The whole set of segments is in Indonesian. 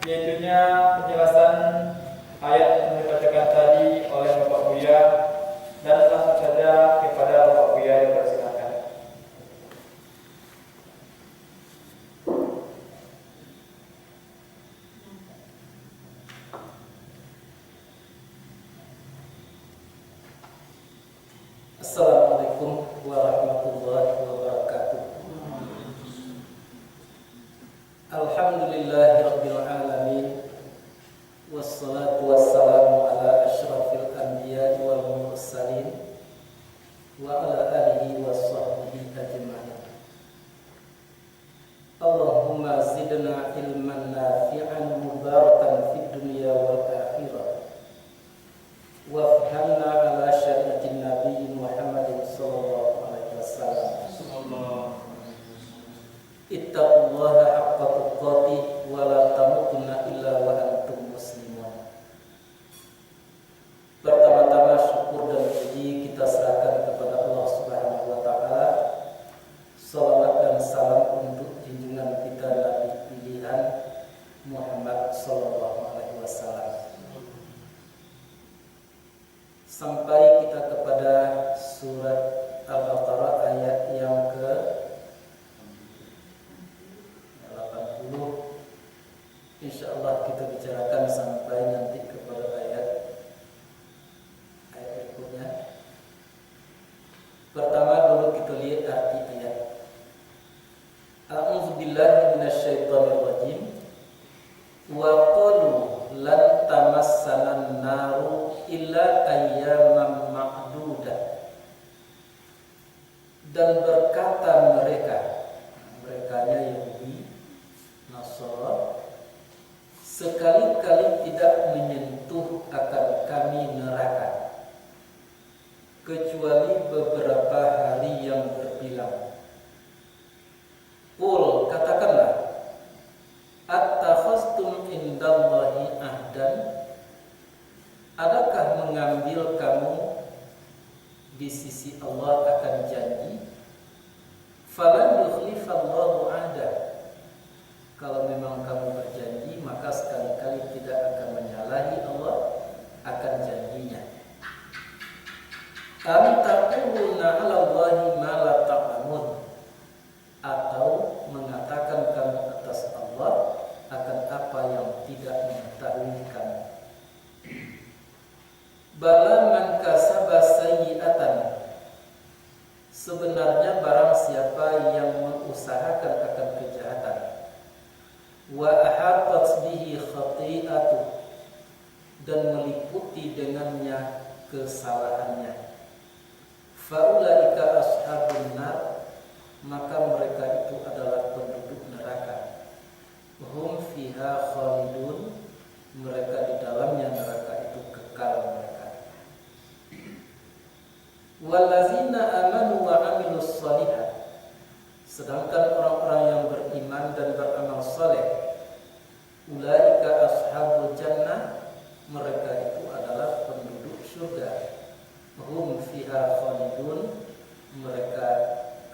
yaitunya penjelasan ayat yang dibacakan tadi oleh Bapak Buya, dan langsung saja kepada Bapak Buya yang dipersilakan. Assalamualaikum warahmatullahi wabarakatuh. Alhamdulillahirabbil alamin. Wassalatu wassalamu ala asyrafil anbiya'i wal mursalin wa ala alihi washabbihi ajma'in. Allahumma zidna ilman nafi'an mubarakan fid dunya wal akhirah. Wafhamna ala syariatin Nabi Muhammadin sallallahu alaihi wasallam. Ittaqullaha haqqa tuqatih wa la tamutunna illa wa antum muslimun. Pertama-tama syukur dan puji kita serahkan kepada Allah Subhanahu wa taala. Salawat dan salam untuk junjungan kita Nabi pilihan Muhammad sallallahu alaihi wasallam. Sampai kita kepada surat Al-Baqarah ayat yang ke-80. Insyaallah kita bicarakan sampai nanti kepada ayat berikutnya. Pertama dulu kita lihat arti ayat. A'udzubillahi minasyaitonirrajim. Wa qalu lan tamassanan naru illa ayyaman ma'dudah. Dan berkata merekanya Yahudi Nasara, sekali-kali tidak menyentuh akan kami neraka kecuali beberapa hari yang berbilang. Qul, katakanlah, attakhaztum indallahi ahdan, adakah mengambil kamu di sisi Allah akan janji? Falan yukhlifallahu ahda, kalau memang kamu berjanji maka sekali-kali tidak akan menyalahi Allah akan janjinya. Am taquluna 'ala Allahi ma la ta'lamun, atau mengatakan kamu atas Allah akan apa yang tidak mengetahui kamu. Bala man kasaba sayyi'atan, sebenarnya barang siapa yang mengusahakan akan kejahatan, wa ahatat bihi khati'atu, dan meliputi dengannya kesalahannya, faulaika ashabun nar, maka mereka itu adalah penduduk neraka. Hum fiha khalidun, mereka di dalamnya neraka itu kekal mereka. Wallazina amanu wa amilus shalihat, sedangkan orang-orang yang beriman dan beramal saleh, ulaika ashabul jannah, mereka itu adalah penduduk surga. Hum fiha khalidun, mereka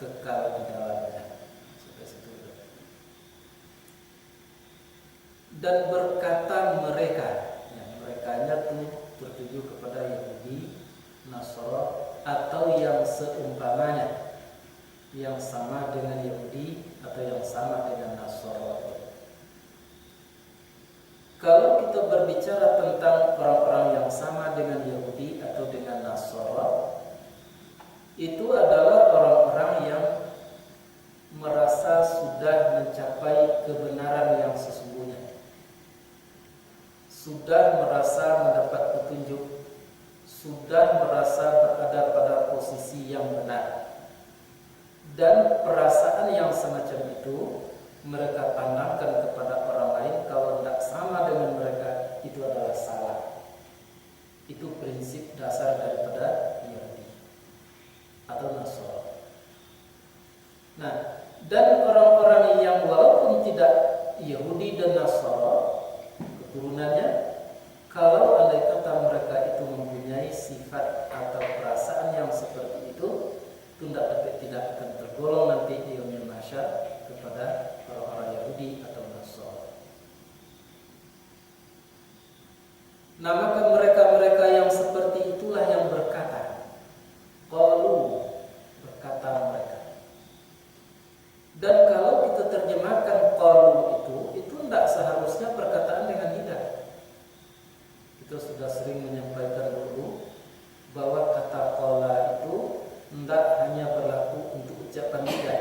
kekal di dalamnya. Sampai situ. Dan berkata mereka, merekanya tuh tertuju kepada Yahudi, Nasara, atau yang seumpamanya, yang sama dengan Yahudi atau yang sama dengan Nasara. Kalau kita berbicara tentang orang-orang yang sama dengan Yahudi atau dengan Nasara, itu adalah orang-orang yang merasa sudah mencapai kebenaran yang sesungguhnya, sudah merasa mendapat petunjuk, sudah merasa berada pada posisi yang benar, dan perasaan yang semacam itu mereka pandangkan kepada orang lain. Kalau tidak sama dengan mereka, itu adalah salah. Itu prinsip dasar daripada Yahudi atau Nasara. Nah, dan orang-orang yang walaupun tidak Yahudi dan Nasara keturunannya, kalau andai kata mereka itu mempunyai sifat atau perasaan yang seperti itu tidak akan tergolong nanti di yaumil mahsyar kepada orang-orang Yahudi atau Nasara. Nah, maka mereka-mereka yang seperti itulah yang berkata, qalu, berkata mereka. Dan kalau kita terjemahkan qalu itu tidak seharusnya perkataan dengan lidah. Kita sudah sering menyampaikan dulu bahwa kata qala itu tidak hanya berlaku untuk ucapan lidah.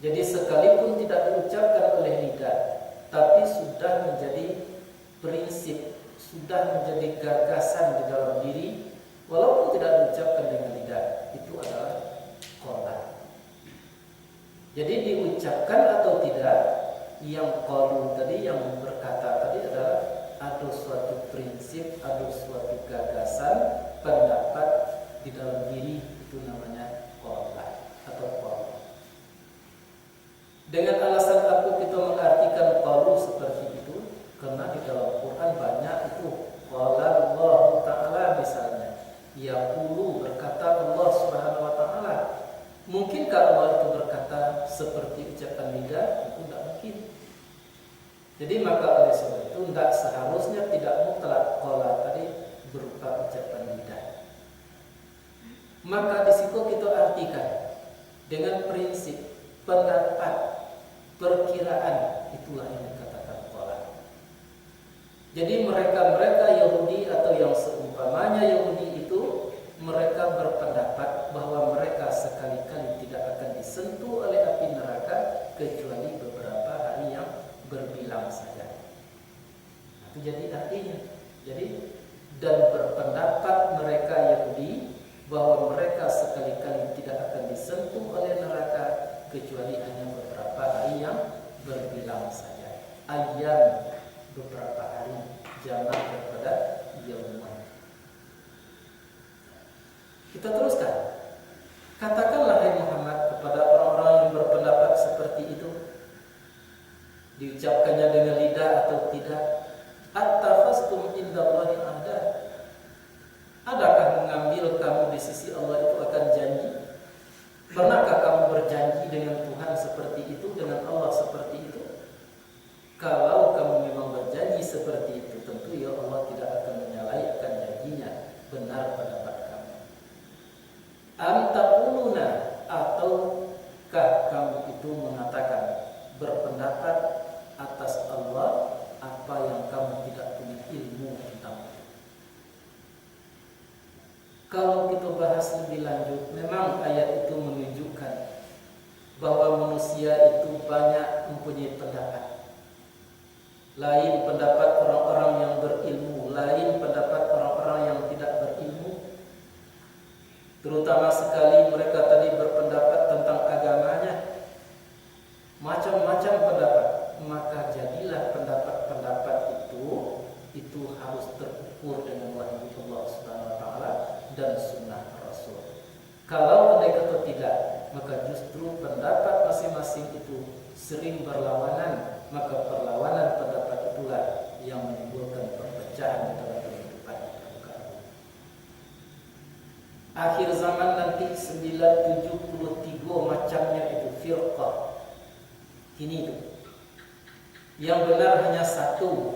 Jadi sekalipun tidak diucapkan oleh lidah, tapi sudah menjadi prinsip, sudah menjadi gagasan di dalam diri, walaupun tidak diucapkan dengan lidah, itu adalah qala. Jadi diucapkan atau tidak, yang qalu tadi, yang berkata tadi adalah ada suatu prinsip, ada suatu gagasan, pendapat di dalam diri, itu namanya qala atau qalu. Dengan alasan apa kita mengartikan qalu seperti itu? Karena di dalam Quran banyak itu qala Allah Ta'ala misalnya, yaqulu, berkata Allah Subhanahu wa Ta'ala. Mungkinkah Allah itu berkata seperti ucapan lidah? Itu tidak mungkin. Jadi maka oleh sebab itu tidak seharusnya, tidak mutlak qala tadi berupa ucapan lidah. Maka di situ kita artikan dengan prinsip, pendapat, perkiraan, itulah yang dikatakan qala. Jadi mereka-mereka Yahudi atau yang seumpamanya Yahudi itu, mereka berpendapat bahwa mereka sekali-kali tidak akan disentuh oleh api neraka kecuali beberapa hari yang berbilang saja. Itu jadi artinya. Jadi dan berpendapat mereka Yahudi bahwa mereka sekali-kali tidak akan disentuh oleh neraka kecuali hanya beberapa hari yang berbilang saja. Ayam, beberapa hari, jamak daripada yauman. Kita teruskan. Katakanlah hai Muhammad kepada orang-orang yang berpendapat seperti itu, diucapkannya dengan lidah atau tidak, attakhastum indallahi ahda, adakah mengambil kamu di sisi Allah itu akan janji? Pernahkah kamu berjanji dengan Tuhan seperti itu, dengan Allah seperti itu? Kalau kamu memang berjanji seperti itu, tentu ya Allah tidak akan menyalahi akan janjinya. Benar pendapat kamu. Antaquluna, ataukah kamu itu mengatakan, berpendapat atas Allah apa yang kamu tidak punya ilmu tentang. Kalau kita bahas lebih lanjut, memang ayat itu menunjukkan bahwa manusia itu banyak mempunyai pendapat. Lain pendapat orang-orang yang berilmu, lain pendapat orang-orang yang tidak berilmu. Terutama sekali mereka tadi berpendapat tentang agamanya, macam-macam pendapat. Maka jadilah pendapat-pendapat itu harus terukur dengan wahyu Allah Subhanahu wa Ta'ala dan sunnah Rasul. Kalau andai kata tidak, maka justru pendapat masing-masing itu sering berlawanan. Maka perlawanan pendapat itulah yang menimbulkan perpecahan di dalam kehidupan muka bumi. Akhir zaman nanti 973 macamnya itu firqah. Ini itu. Yang benar hanya satu.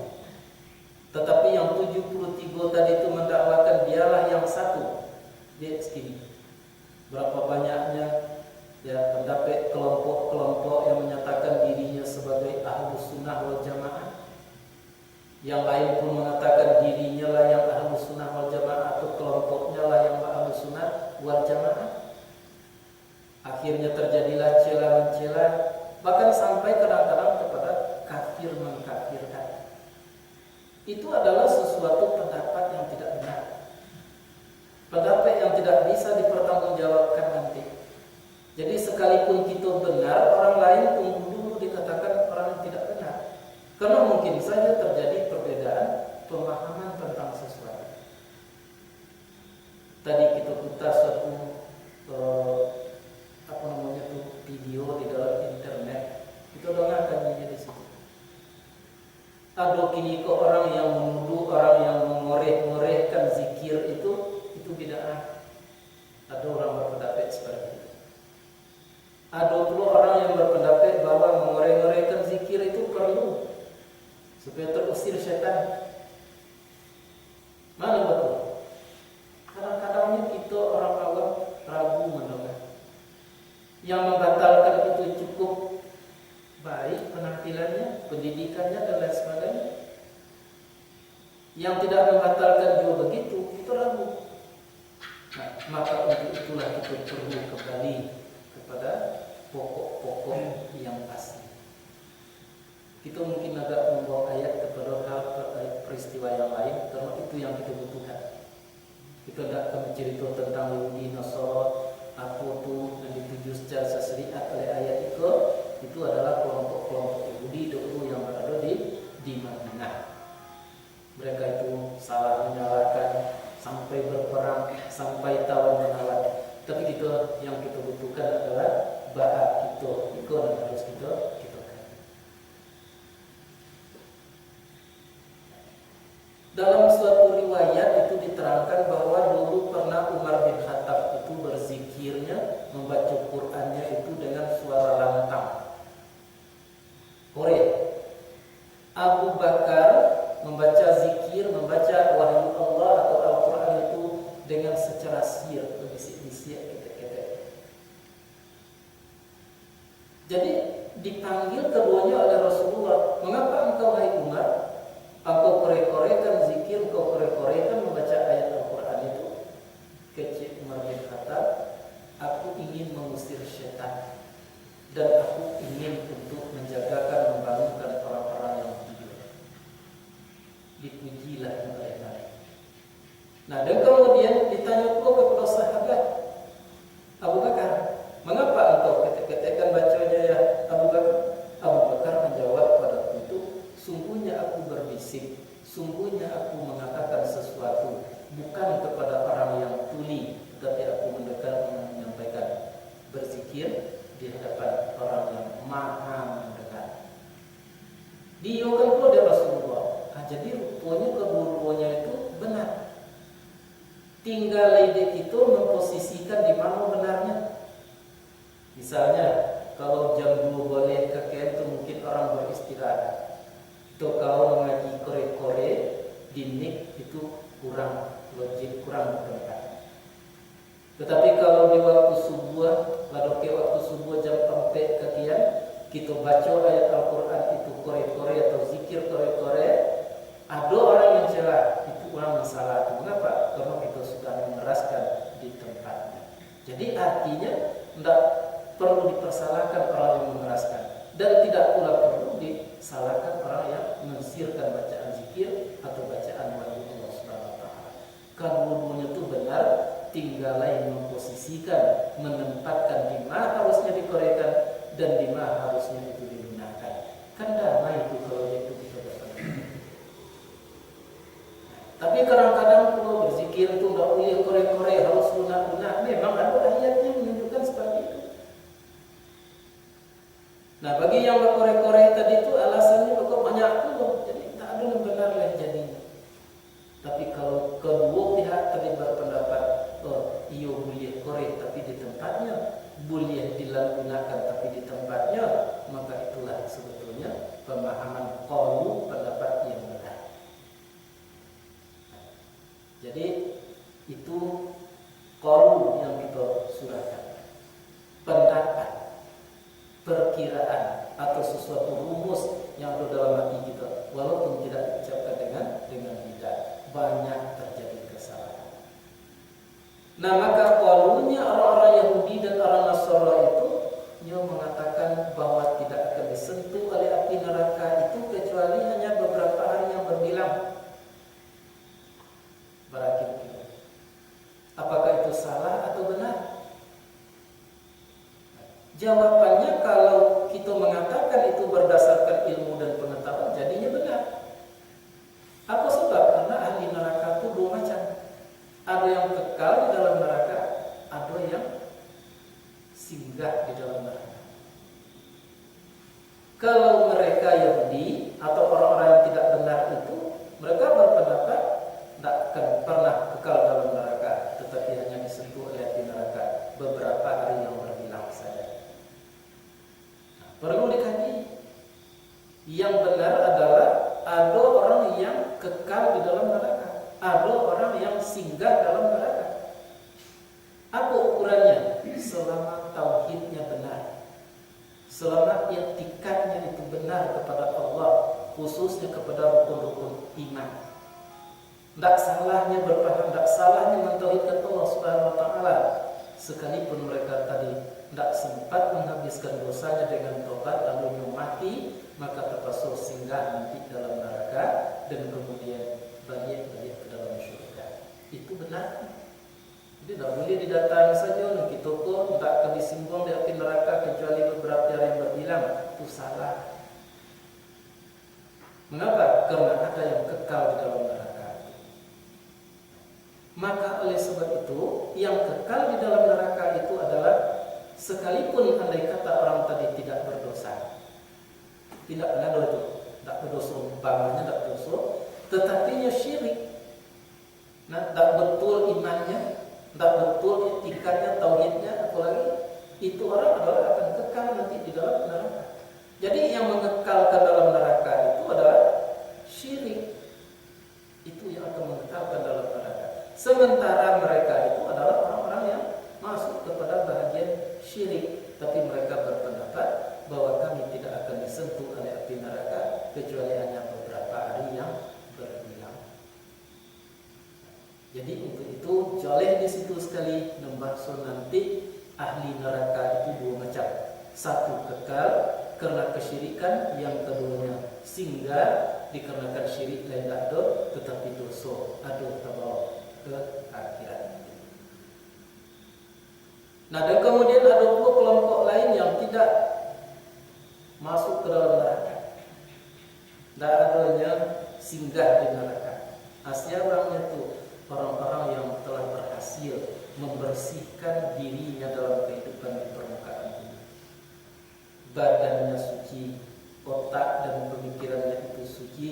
Tetapi yang 73 tadi itu mendakwakan dialah yang satu. Dia segini. Berapa banyaknya ya pendapat kelompok-kelompok yang menyatakan dirinya sebagai ahlus sunnah wal jamaah, yang lain pun mengatakan dirinya lah yang ahlus sunnah wal jamaah atau kelompoknya lah yang ahlus sunnah wal jamaah. Akhirnya terjadilah cela-mencela, bahkan sampai kadang-kadang kepada kafir mengkafirkan. Itu adalah sesuatu pendapat yang tidak benar, pendapat yang tidak bisa dipertanggungjawabkan nanti. Jadi sekalipun kita benar, orang lain tunggu dulu dikatakan orang tidak benar. Karena mungkin saja terjadi perbedaan pemahaman tentang sesuatu. Tadi kita putar suatu video di dalam internet. Kita dengarkan di situ. Ada kini kok orang yang menuduh, orang yang mengoreh-ngorehkan zikir itu bid'ah. Ada orang berpendapat seperti itu. Ada pula orang yang berpendapat bahwa mengoreh-ngorehkan zikir itu perlu supaya terusir syaitan. dan lain sebagainya. Yang tidak membatalkan juga begitu, itu ragu. Nah, maka untuk itulah kita perlu kembali kepada pokok-pokok yang asli. Kita mungkin agak membawa ayat kepada hal peristiwa yang lain, karena itu yang kita butuhkan. Kita tidak akan bercerita tentang Yahudi, Nasara, apa tuh yang dituju secara syariat oleh ayat itu adalah kelompok-kelompok Yahudi dulu yang berada di Madinah. Mereka itu salah menyalahkan sampai berperang, sampai tawar menawar. Tapi kita yang kita butuhkan adalah bahat itu yang harus kita kan. Dalam suatu riwayat itu diterangkan bahwa dulu pernah Umar bin Khattab itu berzikirnya, membaca Qur'annya itu dengan suara lantang. Korea. Abu Bakar membaca zikir, membaca wahyu Allah atau Al-Quran itu dengan secara sir, berbisik-bisik, ketek-ketek. Jadi dipanggil keduanya oleh Rasulullah. Mengapa engkau hai Umar? Engkau korek-korekan zikir, engkau korek-korekan membaca ayat Al-Quran itu. Kecil Umar bin Khattab, aku ingin mengusir syaitan dan aku ingin untuk menjagakan, membangunkan orang-orang yang tidur. Dipujilah mereka. Nah, dan kemudian ditanya pula kepada sahabat Abu Bakar, mengapa engkau ketek-ketekkan bacanya ya Abu Bakar? Abu Bakar menjawab pada itu, sungguhnya aku berbisik, sungguhnya aku mengatakan sesuatu bukan kepada orang yang tuli, tetapi aku mendekat menyampaikan berzikir di hadapan orang yang maha mendengar. Diyokan pula dari Rasulullah. Jadi rupanya kedua-duanya itu benar. Tinggal lidah itu memposisikan di mana benarnya. Misalnya kalau jam 2 boleh kakek itu mungkin orang beristirahat. Atau kalau mengaji kore-kore di mik itu kurang logik, kurang bertempat. Tetapi kalau di waktu subuh, pada waktu subuh jam 4 kakian, kita baca ayat Al-Quran itu kore-kore atau zikir kore-kore, ada orang yang celah, itu orang yang salah. Mengapa? Karena kita sudah mengeraskan di tempatnya. Jadi artinya tidak perlu dipersalahkan orang yang mengeraskan, dan tidak pula perlu disalahkan orang yang mensirkan bacaan zikir atau bacaan wahyu Allah Subhanahu wa taala. Kedua-duanya itu benar, tinggal lain memposisikan, menempatkan di mana harusnya dikorekan dan di mana harusnya itu digunakan. Kan damai itu kalau itu kita dapat. Tapi kadang-kadang kalau berzikir itu tidak boleh kore-kore, harus lunak-lunak. Memang ada ayat yang menunjukkan seperti itu. Nah, bagi yang berkore-kore tadi itu alasannya kok banyak tuh, jadi tak ada yang benar lah jadinya. Tapi kalau kedua pihak tadi berpendapat, oh iya boleh kore tapi di tempatnya, boleh dilakukan tapi di tempatnya, maka itulah sebetulnya pemahaman qaulu, pendapat yang benar. Jadi itu qaulu yang kita surahkan, pendapat, perkiraan atau sesuatu rumus yang ada dalam hati kita, walaupun tidak diucapkan dengan lidah, banyak terjadi kesalahan. Nah, maka qaulunya orang-orang Yahudi dan orang Nasara itu yang mengatakan bahwa tidak akan disentuh oleh api neraka itu kecuali hanya beberapa hari yang berbilang. Berakil-kil. Apakah itu salah atau benar? Jawabannya kalau kita mengatakan itu berdasarkan ilmu dan pengetahuan, jadinya benar. Apa sebab? Karena ahli neraka itu dua macam. Ada yang kekal di dalam neraka, ada yang singgah di dalam neraka. Kalau mereka Yahudi atau orang-orang yang tidak benar itu, mereka berpendapat tidak akan pernah kekal dalam neraka, tetapi hanya disentuh oleh api neraka beberapa hari yang berbilang saja. Nah, perlu dikaji. Yang benar adalah ada orang yang kekal di dalam neraka, ada orang yang singgah dalam neraka. Apa ukurannya? Selama tauhidnya benar, selama i'tikadnya itu benar kepada Allah, khusus khususnya kepada rukun-rukun iman. Tidak salahnya berpaham, tidak salahnya mentauhidkan Allah Subhanahu wa taala. Sekalipun mereka tadi tidak sempat menghabiskan dosanya dengan tobat lalu mati, maka terpaksa singgah nanti dalam neraka dan kemudian balik ke dalam surga. Itu benar. Jadi tidak boleh didatangi saja kita kok tidak akan disimbang di api neraka kecuali beberapa hari yang berbilang. Itu salah. Mengapa? Karena ada yang kekal di dalam neraka. Maka oleh sebab itu, yang kekal di dalam neraka itu adalah sekalipun andai kata orang tadi tidak berdosa, tidak ada itu, tidak berdosa, umpamanya tidak berdosa, tetapi dia syirik. Nah, tidak betul imannya, tidak betul etikanya, tauhidnya, apalagi itu orang adalah akan kekal nanti di dalam neraka. Jadi yang mengekalkan dalam neraka itu adalah syirik. Itu yang akan mengekalkan dalam neraka. Sementara mereka itu adalah orang-orang yang masuk kepada bahagian syirik, tapi mereka berpendapat bahwa kami tidak akan disentuh oleh api neraka kecuali hanya beberapa hari yang berbilang. Jadi untuk itu joleh di situ sekali membahas nanti ahli neraka itu dua macam. Satu kekal karena kesyirikan, yang keduanya singgah dikarenakan syirik lain ada tetapi dosa ada terbawa ke akhirat. Nah, dan kemudian ada pula kelompok lain yang tidak masuk ke dalam neraka. Tidak adanya singgah di neraka. Aslinya orangnya itu orang-orang yang telah berhasil membersihkan dirinya dalam kehidupan di permukaan bumi. Badannya suci, otak dan pemikirannya itu suci,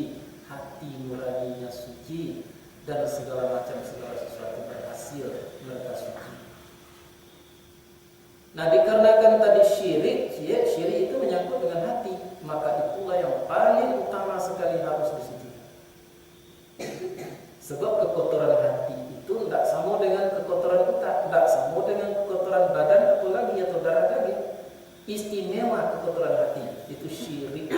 hati nuraninya suci, dan segala macam segala sesuatu berhasil mereka suci. Nah, dikarenakan tadi syirik itu menyangkut dengan hati, maka itulah yang paling utama sekali harus disucikan. Sebab kekotoran hati itu tidak sama dengan kekotoran otak, tidak sama dengan kekotoran badan apalagi atau darah daging. Istimewa kekotoran hati itu syirik.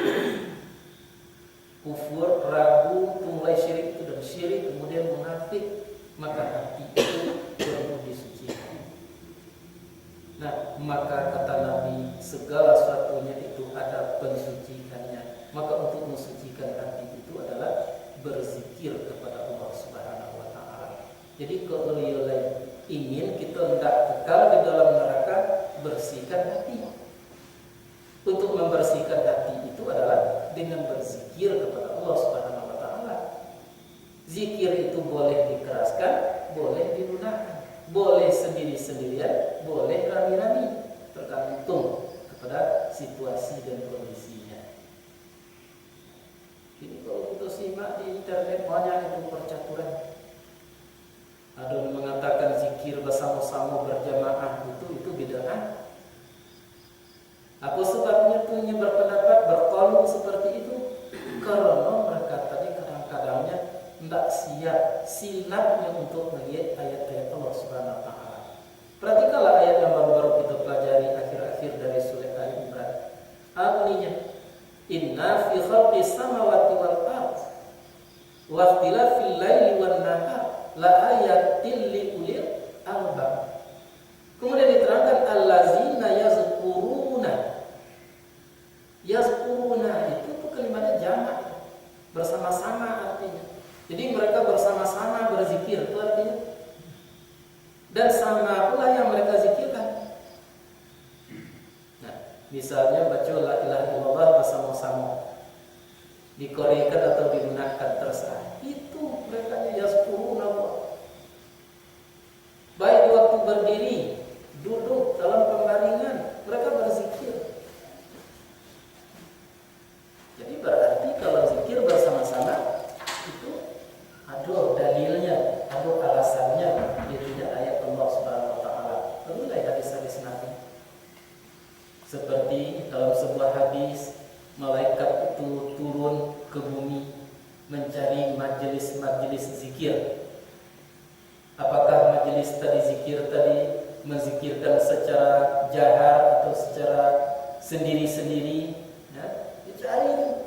Kufur, ragu, mulai syirik itu dan syirik kemudian munafik, maka hati itu perlu disucikan. Nah, maka kata Nabi segala sesuatunya itu ada pensucikannya. Maka untuk mensucikan hati itu adalah berzikir kepada Allah Subhanahu wa taala. Jadi kalau ingin kita tidak kekal di dalam neraka, bersihkan hati. Untuk membersihkan hati itu adalah dengan berzikir kepada Allah Subhanahu wa taala. Zikir itu boleh dikeraskan, boleh dilunakkan, boleh sendiri-sendirian, boleh rame-rame, tergantung kepada situasi dan kondisinya. Ini kalau kita simak di internet banyak itu percaturan. Ada yang mengatakan zikir bersama-sama berjamaah itu bid'ah. Apa sebabnya punya berpendapat berqaul seperti itu? Karena mereka tadi kadang-kadangnya tidak siap silapnya untuk melihat ayat-ayat Allah Subhanahu wa taala. Perhatikanlah ayat yang baru-baru kita pelajari akhir-akhir dari surah Ali Imran. Bunyinya, "Inna fi khalqis samawati wal ardh wa ikhtilafil laili wan nahar la ayatin li ulil albab." Kemudian diterangkan allazina yazkuruna itu kalimatnya jamak, bersama-sama artinya. Jadi mereka bersama-sama berzikir itu artinya. Dan sama pula yang mereka zikirkan. Nah, misalnya baca la ilaha illallah bersama-sama, dikorekan atau digunakan terserah. Itu mereka yazkuruna Allah. Baik waktu berdiri, duduk dalam pembaringan, mereka berzikir. Jadi berarti kalau zikir bersama-sama itu ada dalilnya, ada alasannya, yaitu ayat Allah Subhanahu wa taala. Lalu hadis-hadis Nabi. Seperti dalam sebuah hadis, malaikat itu turun ke bumi mencari majelis-majelis zikir. Apakah majelis tadi zikir tadi menzikirkan secara jahar atau secara sendiri-sendiri? Ya, dicari.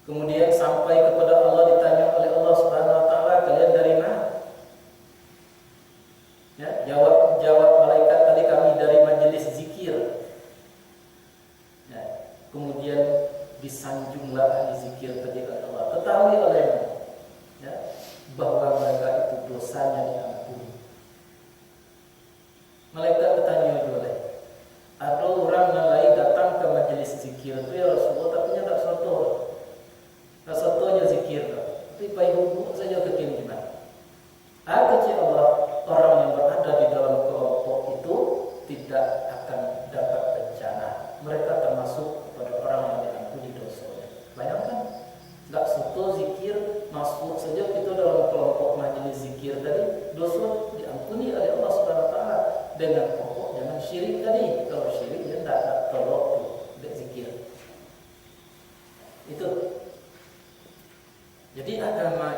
Kemudian sampai kepada Allah, ditanya oleh Allah Subhanahu wa taala, kalian dari mana? Ya, jawab malaikat tadi, kami dari majelis zikir. Ya, kemudian disanjunglah ahli zikir tadi oleh Allah. Ketahui oleh ya, bahwa mereka itu dosanya diampuni. Malaikat bertanya oleh, ada orang yang lain datang ke majelis zikir itu ya Rasulullah, tapi tidak soto. Tak sotonya zikir, tapi baik dulu saja kecil gimana? Kecil Allah, orang yang berada di dalam kelompok itu tidak akan dapat bencana. Mereka termasuk kepada orang yang diampuni dosanya. Bayangkan, nggak soto zikir, masuk saja kita dalam kelompok majelis zikir tadi, dosa diampuni oleh Allah Subhanahu wa taala dengan pokok jangan syirik tadi. Kalau syirik dia tidak tolong tuh, tidak zikir. Itu. Jadi agama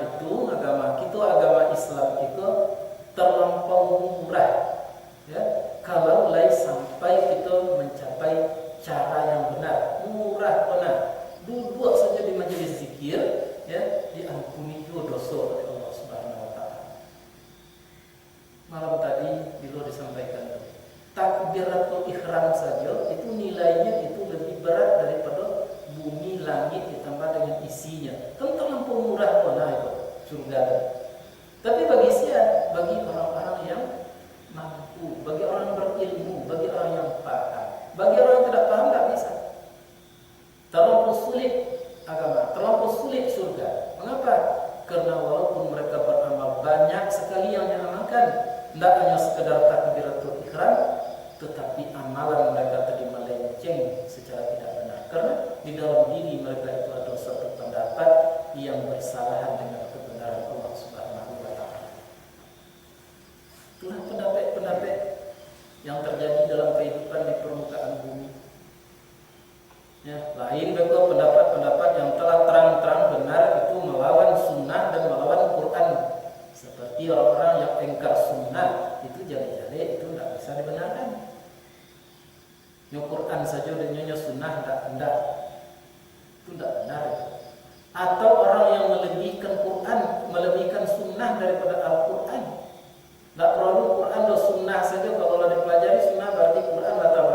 Islam itu terlampau murah, ya. Kalau sampai kita mencapai cara yang benar, murah benar, duduk saja di majelis zikir, ya, diampuni juga dosa oleh Allah Subhanahu wa taala. Malam tadi dulu disampaikan, takbiratul ihram saja itu nilainya itu lebih berat daripada bumi langit ditambah dengan isinya. Kan terlampau murah benar itu surga. Tapi bagi siapa? Bagi orang-orang yang mampu, bagi orang berilmu, bagi orang yang paham. Bagi orang yang tidak paham tidak bisa. Terlampau sulit agama, terlampau sulit surga. Mengapa? Karena walaupun mereka beramal banyak sekali yang diamalkan, tidak hanya sekedar takbiratul ihram, tetapi amalan mereka tadi melenceng secara tidak benar. Karena di dalam diri mereka itu ada suatu pendapat yang bersalahan dengan kebenaran Allah Subhanahu wa taala. Itulah pendapat-pendapat yang terjadi dalam kehidupan di permukaan bumi. Ya, lain juga pendapat-pendapat yang telah terang-terang benar itu melawan sunnah dan melawan Quran. Seperti orang-orang yang engkar sunnah itu jale-jale itu tidak bisa dibenarkan. Nyo Quran saja dan nyonya sunnah tidak. Itu tidak benar. Atau orang yang melebihkan Quran, melebihkan sunnah daripada Al-Quran. Tidak perlu Quran dan sunnah saja, kalau dipelajari sunnah berarti Quran batal.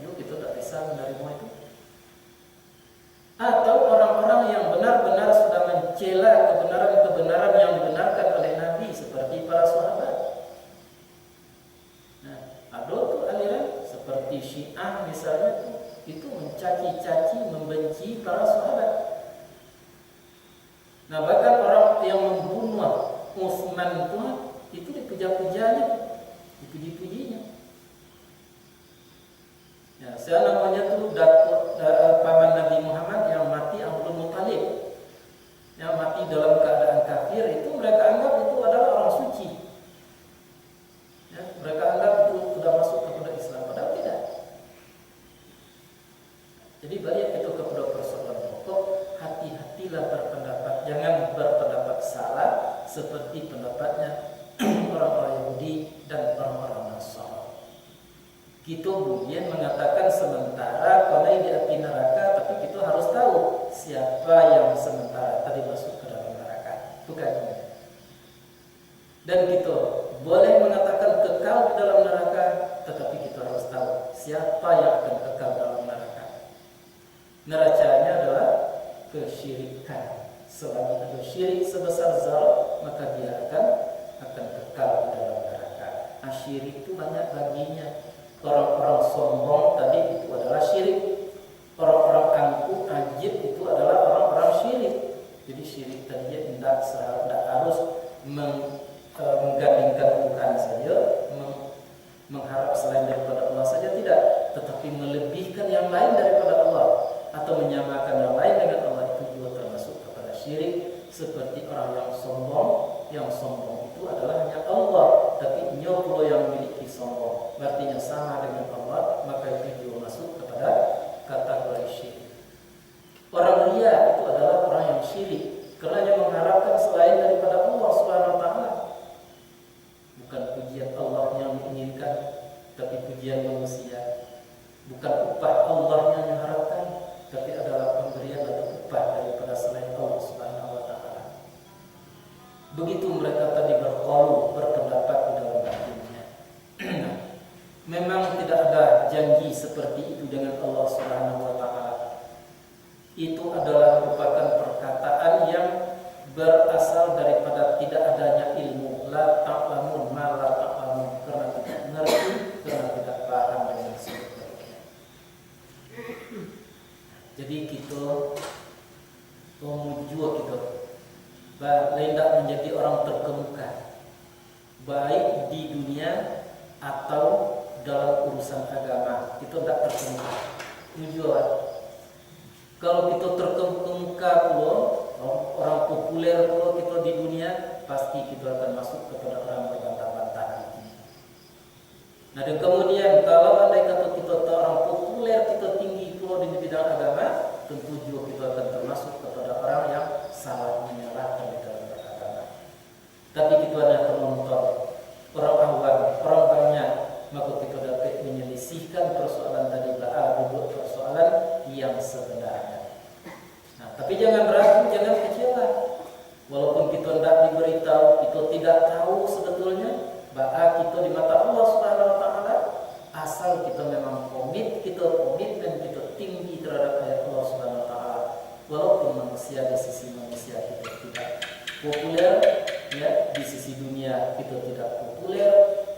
Yuk, itu tidak bisa menerima itu. Atau orang-orang yang benar-benar sudah mencela kebenaran-kebenaran yang dibenarkan oleh Nabi seperti para sahabat. Nah, ada tuh aliran seperti Syiah misalnya itu mencaci-caci, membenci para sahabat. Nah, bahkan orang yang membunuh Utsman itu dipuja-pujanya, dipuji-pujinya. Ya, saya namanya tuh paman Nabi Muhammad yang mati Abdul Muthalib, yang mati dalam keadaan kafir, itu mereka anggap itu adalah orang suci. Ya, mereka anggap itu sudah masuk kepada Islam, padahal tidak. Jadi balik itu kepada persoalan pokok, hati-hatilah berpendapat, jangan berpendapat salah seperti pendapatnya orang-orang Yahudi dan orang-orang Nasrani. Kita kemudian mengatakan sementara konai di api neraka, tapi kita harus tahu siapa yang sementara tadi masuk ke dalam neraka. Bukan. Dan kita boleh mengatakan kekal di dalam neraka, tetapi kita harus tahu siapa yang akan kekal dalam neraka. Nerakanya adalah kesyirikan. Selagi ada syirik sebesar zarah, maka dia akan kekal di dalam neraka. Nah, syirik itu banyak baginya. Orang-orang sombong tadi itu adalah syirik. Orang-orang angkuh, ajib itu adalah orang-orang syirik. Jadi syirik tadi tidak harus menggandingkan Tuhan saja, mengharap selain daripada Allah saja, tidak, tetapi melebihkan yang lain daripada Allah atau menyamakan yang lain dengan Allah, itu juga termasuk kepada syirik. Seperti orang yang sombong itu adalah hanya Allah, tapi nyo pula yang memiliki sombong, artinya sama dengan Allah, maka itu juga masuk kepada kategori syirik. Orang ria itu adalah orang yang syirik karena yang mengharapkan selain daripada Allah Subhanahu wa taala. Bukan pujian Allah yang diinginkan, tapi pujian manusia. Bukan upah Allah yang diharapkan, tapi adalah pemberian atau upah daripada begitu mereka tadi berqaul, berpendapat di dalam hatinya. Memang tidak ada janji seperti itu dengan Allah Subhanahu wa taala. Itu adalah merupakan perkataan yang berasal daripada tidak adanya ilmu. La ta'lamun ma la ta'lamun, karena tidak mengerti, karena tidak paham dengan sebenarnya. Jadi kita memuju kita hendak menjadi orang terkemuka, baik di dunia atau dalam urusan agama. Kita tidak terkemuka. Tujuan. Kalau kita terkemuka pula, orang populer pula kita di dunia, pasti kita akan masuk kepada orang berbantah-bantah. Nah, dan kemudian kalau andai kata kita orang populer, kita tinggi pula di bidang agama, tentu juga kita akan termasuk kepada orang yang salah menyalahkan di dalam beragama. Tapi kita hanya penonton, orang awam, orang banyak, maka kita dapat menyelisihkan persoalan tadi duduk persoalan yang sebenarnya. Nah, tapi jangan ragu, jangan kecewa. Walaupun kita tidak diberitahu, kita tidak tahu sebetulnya bahwa kita di mata Allah Subhanahu wa taala, asal kita memang komitmen kita tinggi terhadap ayat Allah Subhanahu wa taala. Walaupun manusia di sisi manusia kita tidak populer, ya, di sisi dunia kita tidak populer,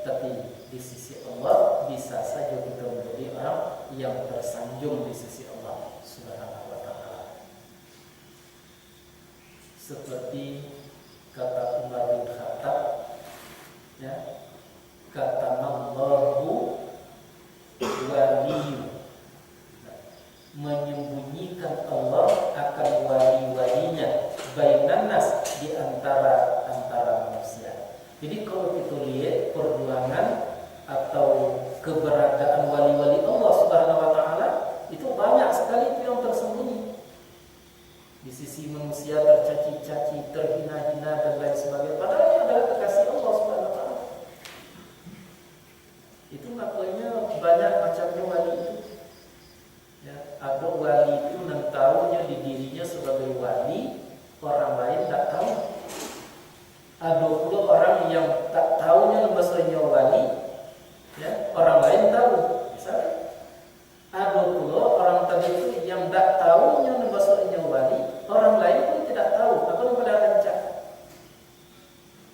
tapi di sisi Allah bisa saja kita menjadi orang yang tersanjung di sisi Allah Subhanahu wa taala. Seperti kata Umar bin Khattab, ya, kata Allahu waliyu, menyembunyikan Allah akan wali-walinya bainan nas, di antara manusia. Jadi kalau kita lihat perjuangan atau keberadaan wali-wali Allah Subhanahu wa taala, itu banyak sekali itu yang tersembunyi. Di sisi manusia tercaci-caci, terhina-hina dan lain sebagainya, padahal ini adalah kekasih Allah Subhanahu wa taala. Itu makanya banyak macamnya wali itu. Ya, ada wali itu yang tahunya di dirinya sebagai wali, orang lain tak tahu. Ada pula orang yang tak tahunya bahasanya wali, ya, orang lain tahu. Misalnya, ada pula orang tadi itu yang tak tahunya bahasanya wali, orang lain pun tidak tahu. Apa yang pada rancak?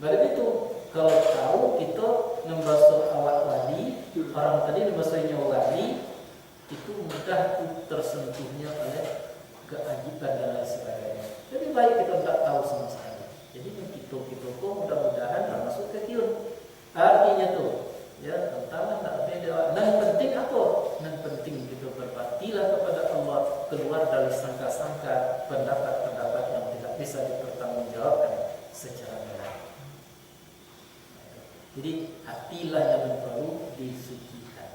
Begitu. Kalau tahu kita membahas awak wali, orang tadi bahasanya wali, itu mudah tersentuhnya oleh keajiban dan lain sebagainya. Jadi baik kita tidak tahu sama sekali. Jadi kita kok mudah-mudahan termasuk ke kiun. Artinya tuh, ya, tentang tak beda. Dan penting apa? Dan penting kita berbaktilah kepada Allah, keluar dari sangka-sangka pendapat-pendapat yang tidak bisa dipertanggungjawabkan secara benar. Jadi hatilah yang perlu disucikan.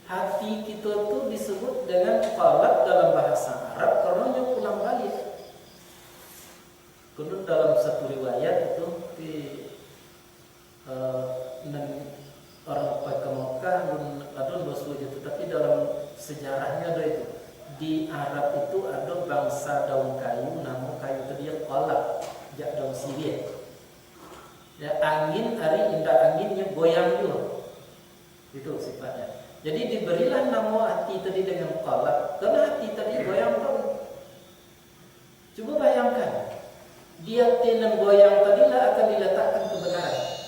Hati kita tuh disebut dengan qalb dalam bahasa Arab karena dia pulang balik. Kemudian dalam satu riwayat itu di orang pakai Mekah ada dosa itu, tapi dalam sejarahnya ada itu. Di Arab itu ada bangsa daun kayu, nama kayu itu dia qalb, jak daun sirih. Ya, angin hari indah anginnya goyang juga. Itu sifatnya. Jadi diberilah nama hati tadi dengan qalb, karena hati tadi goyang terus. Coba bayangkan, dia tenan goyang tadilah akan diletakkan kebenaran.